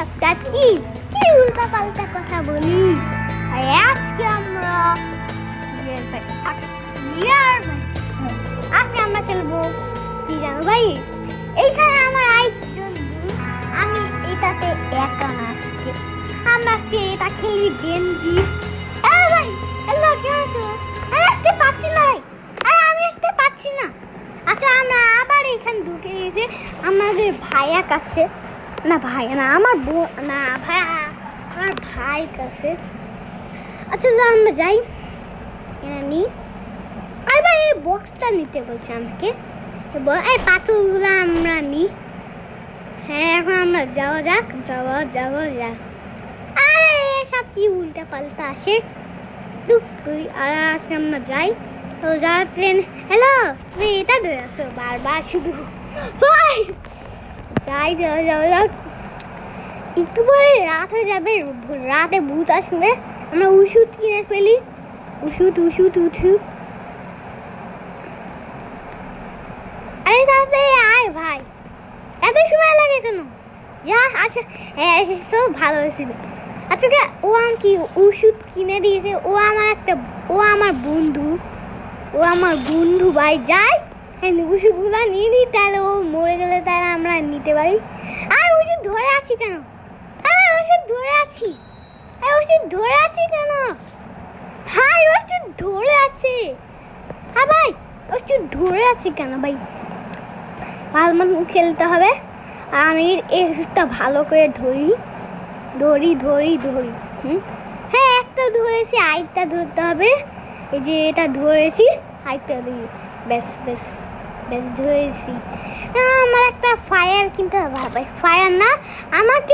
Subscribe কি কি উল্টা পাল্টা কথা বলি। আর আজকে আমরা আজকে আমরা খেলবো কি জানো ভাই, এইখানে আমার আরেকজন, আমি এটাতে একা না। আমরা আজকে এটা খেলি ডেনজিস। ভাই হ্যালো, কেমন আছো? আমি আসতে পারছি না ভাই, আমি আসতে পারছি না। আচ্ছা আমরা আবার এখানে ঢুকে গেছে আমাদের ভাইয়া কাছে, না ভাই না আমার না ভাই, আমার ভাই কাছে। আচ্ছা আমরা যাই নি। আর ভাই এই বক্সটা নিতে বলছে আমাকে, এই পাথরগুলো আমরা নিই। হ্যাঁ এখন আমরা যাওয়া যাক, যাওয়া আরে সব কি উল্টা পাল্টা আসে। আর আজকে আমরা যাই তো যারা ট্রেন। হ্যালো তুমি এটা ধরে আসো বারবার শুধু ভাই। যাও একটু পরে রাত হয়ে যাবে, রাতে ভূত আসবে। আমরা ওষুধ কিনে ফেলি, ওষুধ। আরে তাড়াতাড়ি আয় ভাই, এত সময় লাগে কেন? যা আচ্ছা হ্যাঁ সব ভালো হয়েছিল। আচ্ছা ও আমাকে ওষুধ কিনে দিয়েছে, ও আমার বন্ধু ভাই। যাই হ্যাঁ ওষুধগুলো নিয়ে নিই, তাহলে ও মরে গেলে তাহলে আমরা নিতে পারি। আর ওষুধ ধরে আছি কেন? ওষুধ ধরে আছি কেন ভাই? ওষুধ ধরে আছে ভাই, ওষুধ ধরে আছি কেন ভাই? ভালো মতন খেলতে হবে। আর আমি একটা ভালো করে ধরি। হ্যাঁ একটা ধরেছি, আরেকটা ধরতে হবে। এই যে এটা ধরেছি, আরেকটা ধরি। বেশ ধরেছি। আমার একটা ফায়ার কিনতে হবে ভাই। ফায়ার না, আমাকে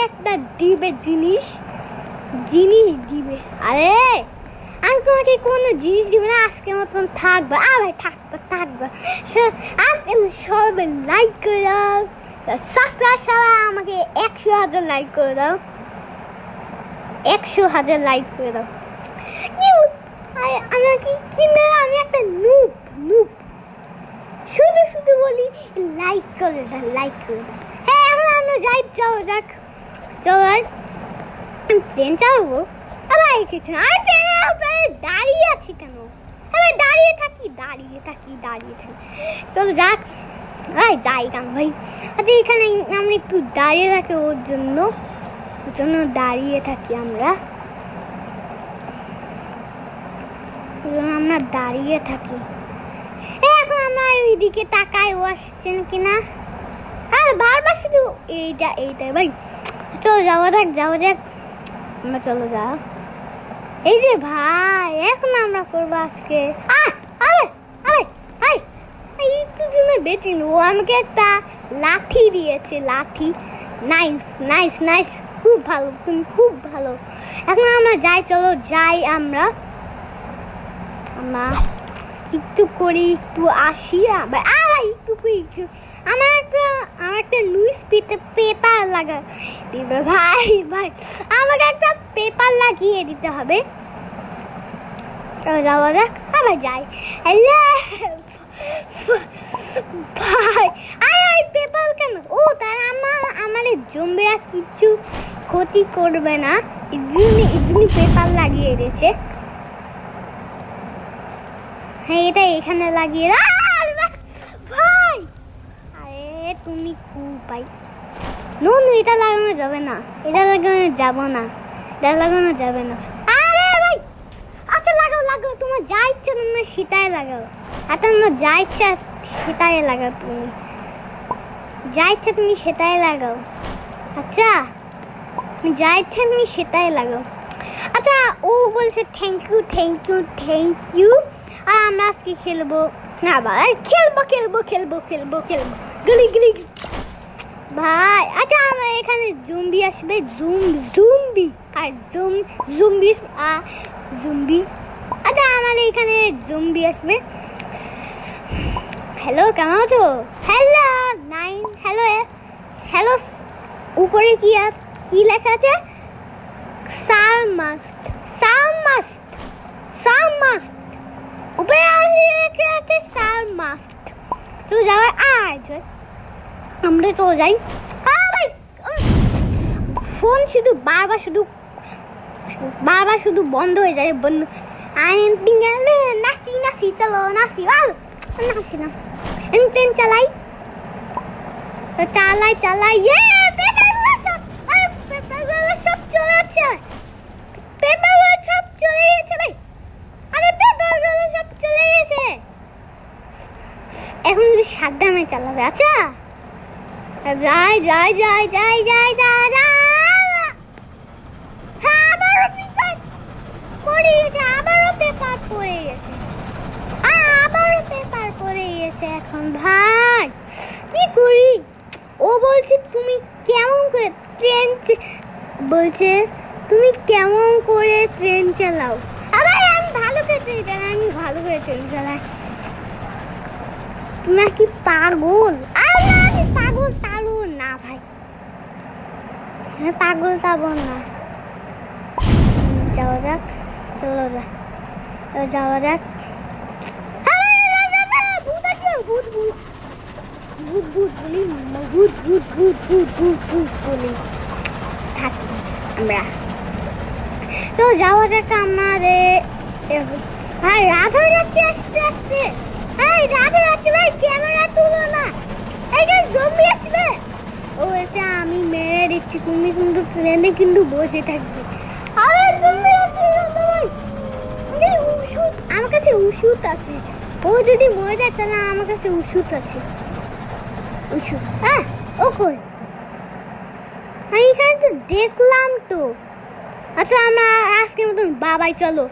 একটা দিবে জিনিস দিবে। আরে আমি তোমাকে কোনো জিনিস দিব না, আজকে মতন থাকবে। ভাই থাকবে। আজকে সবাই লাইক করে দাও, সাবস্ক্রাইব সবাই আমাকে 100,000 লাইক করে দাও, 100,000 লাইক করে দাও। আমাকে কিনে আমি একটা নুব শুধু বলি লাইক করে দাও। হ্যাঁ এখন আমরা যাই, যাক চলো ট্রেন চালাবো। আবার কিছু আর ট্রেনের দাঁড়িয়ে আছি কেন? দাঁড়িয়ে থাকি। চলো যাক, যাই কেন ভাই? আচ্ছা এখানে আমরা একটু দাঁড়িয়ে থাকি, ওর জন্য দাঁড়িয়ে থাকি আমরা দাঁড়িয়ে থাকি। এখন আমরা ওইদিকে তাকাই, ও আসছেন কিনা। আর বারবার শুধু এইটাই ভাই। চলো যাওয়া যাক আমরা, চলো যাও। এই যে ভাই এখন আমরা করবো আজকে একটু জন্য বেটিন। ও আমাকে একটা লাঠি দিয়েছে, নাইস, খুব ভালো। এখন আমরা যাই, চলো যাই আমরা একটু করি, একটু আসি। একটু আমার একটা নিউজ পেপার লাগা দিবে ভাই। আমাকে একটা পেপার লাগিয়ে দিতে হবে। যাওয়া যাক, আবার যাই। ভাই পেপার কেন? ও তার আমাদের জম্বিরা কিছু ক্ষতি করবে না, এজন্য পেপার লাগিয়ে দিয়েছে। হ্যাঁ এটা এখানে লাগিয়ে ভাই। আরে তুমি খুব ভাই, এটা লাগানো যাবে না, আরে ভাই আচ্ছা লাগাও, তোমার যা ইচ্ছা তুমি সেটাই লাগাও। তোমার যা ইচ্ছা সেটাই লাগাও, তুমি সেটাই লাগাও। আচ্ছা যা ইচ্ছা তুমি সেটাই লাগাও। আচ্ছা ও বলছে থ্যাংক ইউ। আর আমরা আজকে খেলবো না ভাই, খেলবো গলি ভাই। আচ্ছা আমরা এখানে জুম্বি আসবে, জুম্বি। আচ্ছা আমাদের এখানে জুম্বি আসবে। হ্যালো কেমন আছো? হ্যালো উপরে কি লেখা আছে? সাউন্ড মাস্ট উপরে লেখা আছে সাউন্ড মাস্ট। তো যাওয়ার আমরা চলে যাই। ভাই ফোন শুধু বারবার শুধু বন্ধ হয়ে যায় বন্ধ নাচি নাচি চলো নাচি নাচি না ট্রেন চালাই চালাই পেপারগুলো সব চলে যাচ্ছে পেপারগুলো সব চলে গেছে ভাই আরে পেপারগুলো সব চলে গেছে এখন যদি সাবধানে চালাবে আচ্ছা যাই যাই যাই যাই যাই যাই আবারও পেপার পড়ে গেছে আবারও পেপার পড়ে গেছে এখন ভাই কি করি ও বলছে তুমি কেমন করে কেমন করে ট্রেন চালাও আরে আমি ভালো করে ট্রেন চালাই তুমি কি পাগল আমি পাগল না ভাই পাগল না যাওয়া যাক চলো যাওয়া যাক আমরা তো যাওয়া যাক আমাদের ভাই রাত হয়ে যাচ্ছে আস্তে আস্তে রাত হয়ে যাচ্ছে ভাই ক্যামেরা তুলো না এইটা জম্বি আসবে ও এটা আমি মেরে দিচ্ছি তুমি কিন্তু ট্রেনে কিন্তু বসে থাকবে আরে জম্বি আসছে ভাই আমার কাছে ওষুধ আছে ও যদি মরে যায় তাহলে আমার কাছে ওষুধ আছে ও কই আমি এখানে তো দেখলাম তো আচ্ছা আমরা আজকের মতন বাবাই চলো